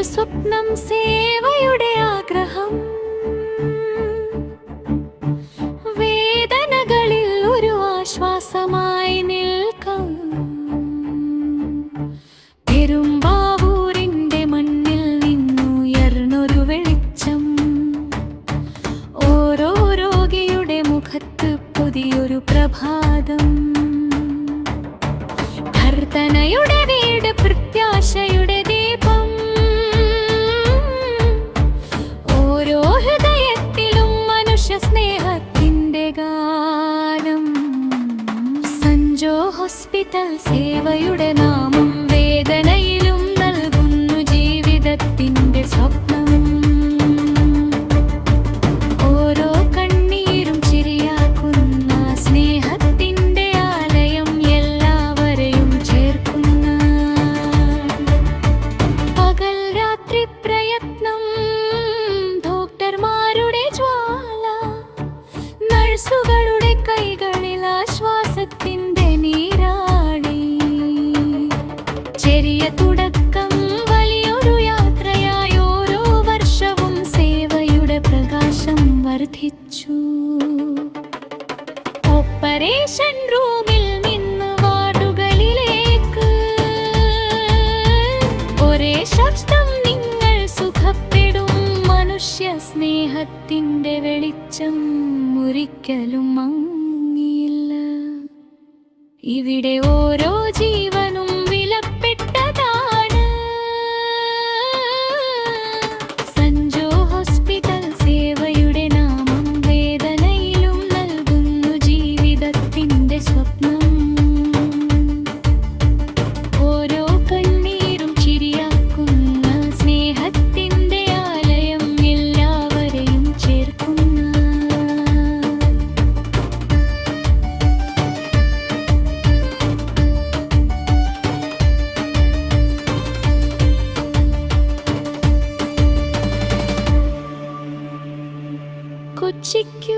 സ്വപ്നം സേവയുടെ ആഗ്രഹം വേദനകളിൽ ഒരു ആശ്വാസമായി നിൽക്കാം. പെരുമ്പാവൂരിന്റെ മണ്ണിൽ നിന്നുയർന്നൊരു വെളിച്ചം, ഓരോ രോഗിയുടെ മുഖത്ത് പുതിയൊരു പ്രഭാതം. പ്രാർത്ഥനയുടെ വീട്, പ്രത്യാശയുടെ ദീപം, ഓരോ ഹൃദയത്തിലും മനുഷ്യ സ്നേഹത്തിന്റെ ഗാനം. സഞ്ജോ ഹോസ്പിറ്റൽ സേവയുടെ നാമം വേദനയിലും നൽകുന്നു ജീവിതത്തിന്റെ സ്വപ്നം. ഓരോ കണ്ണീരും ചിരിയാക്കുന്ന സ്നേഹത്തിന്റെ ആലയം, എല്ലാവരെയും ചേർക്കുന്ന. പകൽ രാത്രി പ്രയത്നം, ഡോക്ടർമാരുടെ ജ്വാല, നഴ്സുകളുടെ കൈകളിൽ ആശ്വാസത്തിന്റെ നീരാടി. ചെറിയ തുടക്കം വലിയൊരു യാത്രയായി, ഓരോ വർഷവും സേവയുടെ പ്രകാശം വർദ്ധിച്ചു. ഓപ്പറേഷൻ റൂമിൽ നിന്ന് വാർഡുകളിലേക്ക് ഒരേ ശബ്ദം, നിങ്ങൾ സുഖപ്പെടും. മനുഷ്യ സ്നേഹത്തിന്റെ വെളിച്ചം ഒരിക്കലും മങ്ങിയില്ല. ഇവിടെ ഓരോ ജീവനും വിലപ്പെട്ടതാണ്. സഞ്ജോ ഹോസ്പിറ്റൽ സേവയുടെ നാമം വേദനയിലും നൽകുന്നു ജീവിതത്തിന്റെ സ്വപ്നം. ഓരോ കണ്ണീരും ചിരിയാക്കുന്ന സ്നേഹത്തിന്റെ ആലയം, എല്ലാവരെയും ചേർക്കുന്ന. കൊച്ചിക്കു